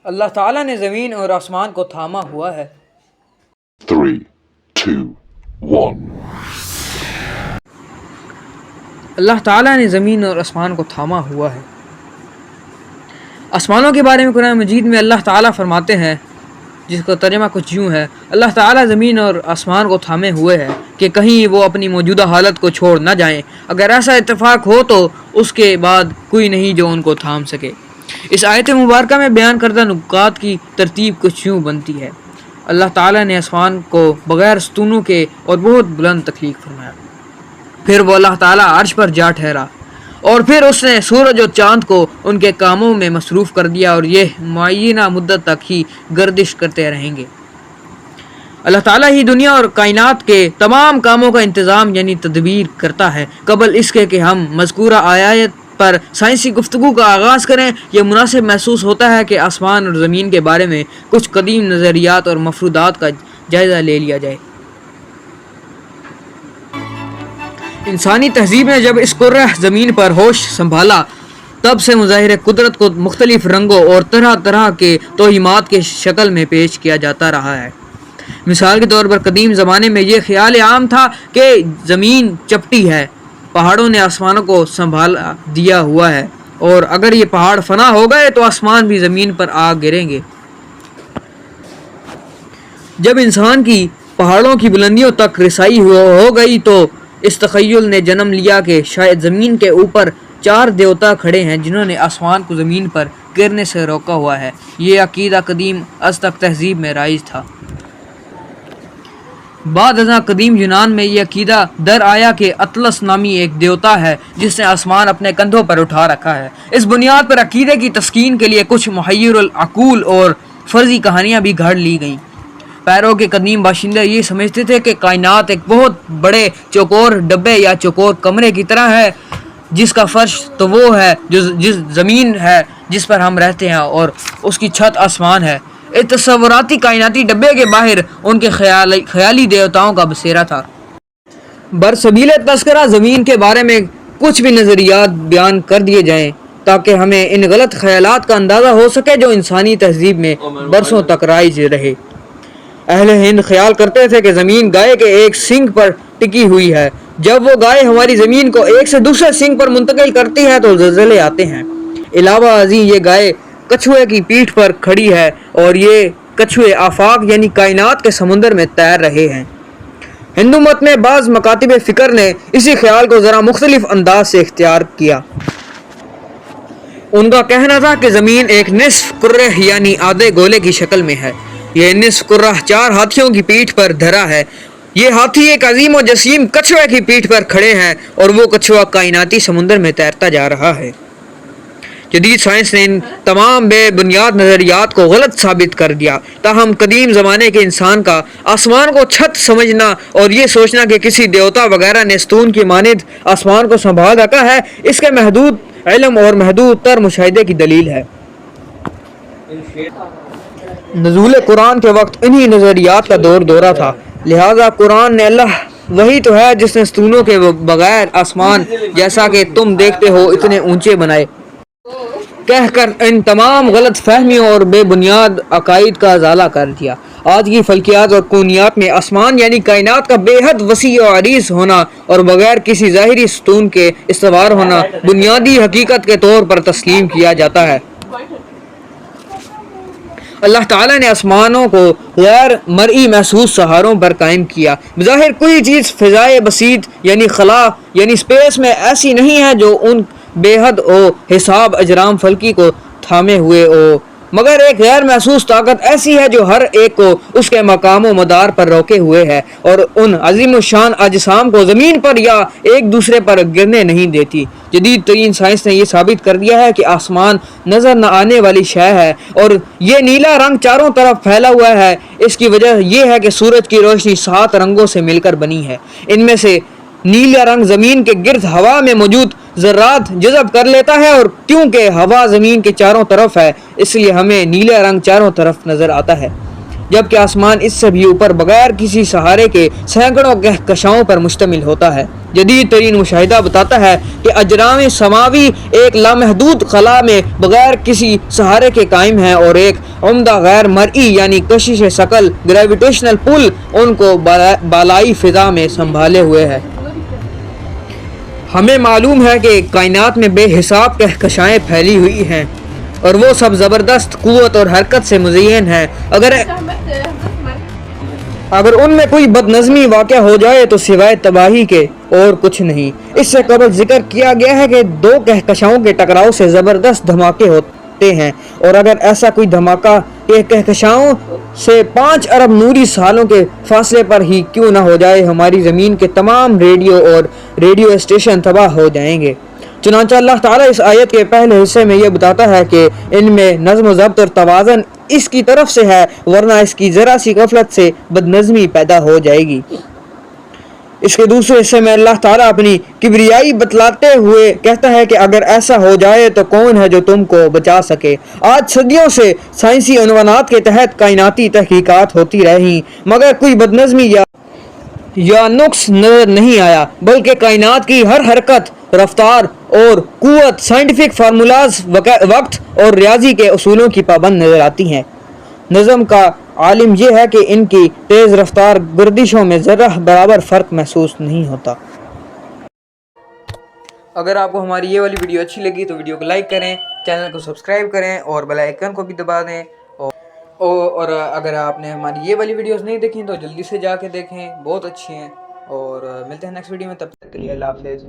اللہ تعالیٰ نے زمین اور آسمان کو تھاما ہوا ہے۔ 3, 2, 1. اللہ تعالیٰ نے زمین اور آسمان کو تھاما ہوا ہے۔ آسمانوں کے بارے میں قرآن مجید میں اللہ تعالیٰ فرماتے ہیں، جس کا ترجمہ کچھ یوں ہے: اللہ تعالیٰ زمین اور آسمان کو تھامے ہوئے ہے کہ کہیں وہ اپنی موجودہ حالت کو چھوڑ نہ جائیں، اگر ایسا اتفاق ہو تو اس کے بعد کوئی نہیں جو ان کو تھام سکے۔ اس آیت مبارکہ میں بیان کردہ نکات کی ترتیب کچھ یوں بنتی ہے: اللہ تعالیٰ نے آسمان کو بغیر ستونوں کے اور بہت بلند تخلیق فرمایا، پھر وہ اللہ تعالیٰ عرش پر جا ٹھہرا، اور پھر اس نے سورج اور چاند کو ان کے کاموں میں مصروف کر دیا، اور یہ معینہ مدت تک ہی گردش کرتے رہیں گے۔ اللہ تعالیٰ ہی دنیا اور کائنات کے تمام کاموں کا انتظام یعنی تدبیر کرتا ہے۔ قبل اس کے کہ ہم مذکورہ آیات پر سائنسی گفتگو کا آغاز کریں، یہ مناسب محسوس ہوتا ہے کہ آسمان اور زمین کے بارے میں کچھ قدیم نظریات اور مفروضات کا جائزہ لے لیا جائے۔ انسانی تہذیب نے جب اس کرہ زمین پر ہوش سنبھالا، تب سے مظاہر قدرت کو مختلف رنگوں اور طرح طرح کے توہمات کے شکل میں پیش کیا جاتا رہا ہے۔ مثال کے طور پر قدیم زمانے میں یہ خیال عام تھا کہ زمین چپٹی ہے، پہاڑوں نے آسمانوں کو سنبھالا دیا ہوا ہے، اور اگر یہ پہاڑ فنا ہو گئے تو آسمان بھی زمین پر آ گریں گے۔ جب انسان کی پہاڑوں کی بلندیوں تک رسائی ہو گئی تو اس تخیل نے جنم لیا کہ شاید زمین کے اوپر 4 دیوتا کھڑے ہیں جنہوں نے آسمان کو زمین پر گرنے سے روکا ہوا ہے۔ یہ عقیدہ قدیم ازتک تہذیب میں رائج تھا۔ بعد ازاں قدیم یونان میں یہ عقیدہ در آیا کہ اطلس نامی ایک دیوتا ہے جس نے آسمان اپنے کندھوں پر اٹھا رکھا ہے۔ اس بنیاد پر عقیدے کی تسکین کے لیے کچھ محیر العقول اور فرضی کہانیاں بھی گھڑ لی گئیں۔ پیرو کے قدیم باشندے یہ سمجھتے تھے کہ کائنات ایک بہت بڑے چوکور ڈبے یا چوکور کمرے کی طرح ہے، جس کا فرش تو وہ ہے جس زمین ہے جس پر ہم رہتے ہیں، اور اس کی چھت آسمان ہے۔ اس تصوراتی کائناتی ڈبے کے باہر ان کے خیالی دیوتاؤں کا بسیرا تھا۔ برسبیل تذکرہ زمین کے بارے میں کچھ بھی نظریات بیان کر دیے جائیں تاکہ ہمیں ان غلط خیالات کا اندازہ ہو سکے جو انسانی تہذیب میں برسوں تک رائج رہے۔ اہل ہند خیال کرتے تھے کہ زمین گائے کے ایک سینگ پر ٹکی ہوئی ہے، جب وہ گائے ہماری زمین کو ایک سے دوسرے سینگ پر منتقل کرتی ہے تو زلزلے آتے ہیں۔ علاوہ ازیں یہ گائے کچھوے کی پیٹھ پر کھڑی ہے، اور یہ کچھوے آفاق یعنی کائنات کے سمندر میں تیر رہے ہیں۔ ہندو مت میں بعض مکاتب فکر نے اسی خیال کو ذرا مختلف انداز سے اختیار کیا۔ ان کا کہنا تھا کہ زمین ایک نصف کرہ یعنی آدھے گولے کی شکل میں ہے۔ یہ نصف کرہ 4 ہاتھیوں کی پیٹھ پر دھرا ہے۔ یہ ہاتھی ایک عظیم و جسیم کچھوے کی پیٹھ پر کھڑے ہیں، اور وہ کچھوا کائناتی سمندر میں تیرتا جا رہا ہے۔ جدید سائنس نے ان تمام بے بنیاد نظریات کو غلط ثابت کر دیا، تاہم قدیم زمانے کے انسان کا آسمان کو چھت سمجھنا اور یہ سوچنا کہ کسی دیوتا وغیرہ نے ستون کی مانند آسمان کو سنبھال رکھا ہے، اس کے محدود علم اور محدود تر مشاہدے کی دلیل ہے۔ نزول قرآن کے وقت انہی نظریات کا دورہ تھا، لہذا قرآن نے اللہ وہی تو ہے جس نے ستونوں کے بغیر آسمان جیسا کہ تم دیکھتے ہو اتنے اونچے بنائے، کہہ کر ان تمام غلط فہمیوں اور بے بنیاد عقائد کا ازالہ کر دیا۔ آج کی فلکیات اور کونیات میں آسمان یعنی کائنات کا بے حد وسیع و عریض ہونا اور بغیر کسی ظاہری ستون کے استوار ہونا بنیادی حقیقت کے طور پر تسلیم کیا جاتا ہے۔ اللہ تعالیٰ نے آسمانوں کو غیر مرئی محسوس سہاروں پر قائم کیا۔ بظاہر کوئی چیز فضائے بسیط یعنی خلا یعنی سپیس میں ایسی نہیں ہے جو ان بے حد و حساب اجرام فلکی کو تھامے ہوئے ہو، مگر ایک غیر محسوس طاقت ایسی ہے جو ہر ایک کو اس کے مقام و مدار پر روکے ہوئے ہے، اور ان عظیم الشان اجسام کو زمین پر یا ایک دوسرے پر گرنے نہیں دیتی۔ جدید ترین سائنس نے یہ ثابت کر دیا ہے کہ آسمان نظر نہ آنے والی شے ہے، اور یہ نیلا رنگ چاروں طرف پھیلا ہوا ہے۔ اس کی وجہ یہ ہے کہ سورج کی روشنی 7 رنگوں سے مل کر بنی ہے۔ ان میں سے نیلا رنگ زمین کے گرد ہوا میں موجود ذرات جذب کر لیتا ہے، اور کیونکہ ہوا زمین کے چاروں طرف ہے اس لیے ہمیں نیلا رنگ چاروں طرف نظر آتا ہے۔ جبکہ آسمان اس سے بھی اوپر بغیر کسی سہارے کے سینکڑوں کہکشاؤں پر مشتمل ہوتا ہے۔ جدید ترین مشاہدہ بتاتا ہے کہ اجرام سماوی ایک لامحدود خلا میں بغیر کسی سہارے کے قائم ہیں اور ایک عمدہ غیر مرئی یعنی کشش ثقل گریویٹیشنل پل ان کو بالائی فضا میں سنبھالے ہوئے ہے۔ ہمیں معلوم ہے کہ کائنات میں بے حساب کہکشائیں پھیلی ہوئی ہیں اور وہ سب زبردست قوت اور حرکت سے مزین ہیں۔ اگر ان میں کوئی بد نظمی واقع ہو جائے تو سوائے تباہی کے اور کچھ نہیں۔ اس سے قبل ذکر کیا گیا ہے کہ دو کہکشاؤں کے ٹکراؤ سے زبردست دھماکے ہوتے ہیں، اور اگر ایسا کوئی دھماکہ کہ کہکشاؤں سے 5 ارب نوری سالوں کے فاصلے پر ہی کیوں نہ ہو جائے، ہماری زمین کے تمام ریڈیو اسٹیشن تباہ ہو جائیں گے۔ چنانچہ اللہ تعالیٰ اس آیت کے پہلے حصے میں یہ بتاتا ہے کہ ان میں نظم و ضبط اور توازن اس کی طرف سے ہے، ورنہ اس کی ذرا سی غفلت سے بد نظمی پیدا ہو جائے گی۔ اس کے دوسرے حصے میں اللہ تعالیٰ اپنی کبریائی بتلاتے ہوئے کہتا ہے کہ اگر ایسا ہو جائے تو کون ہے جو تم کو بچا سکے۔ آج صدیوں سے سائنسی عنوانات کے تحت کائناتی تحقیقات ہوتی رہیں، مگر کوئی بدنظمی یا نقص نظر نہیں آیا، بلکہ کائنات کی ہر حرکت، رفتار اور قوت سائنٹیفک فارمولاز، وقت اور ریاضی کے اصولوں کی پابند نظر آتی ہیں۔ نظم کا عالم یہ ہے کہ ان کی تیز رفتار گردشوں میں ذرہ برابر فرق محسوس نہیں ہوتا۔ اگر آپ کو ہماری یہ والی ویڈیو اچھی لگی تو ویڈیو کو لائک کریں، چینل کو سبسکرائب کریں اور بیل آئیکن کو بھی دبا دیں، اور اگر آپ نے ہماری یہ والی ویڈیوز نہیں دیکھیں تو جلدی سے جا کے دیکھیں، بہت اچھی ہیں۔ اور ملتے ہیں نیکسٹ ویڈیو میں، تب تک کے لیے اللہ حافظ۔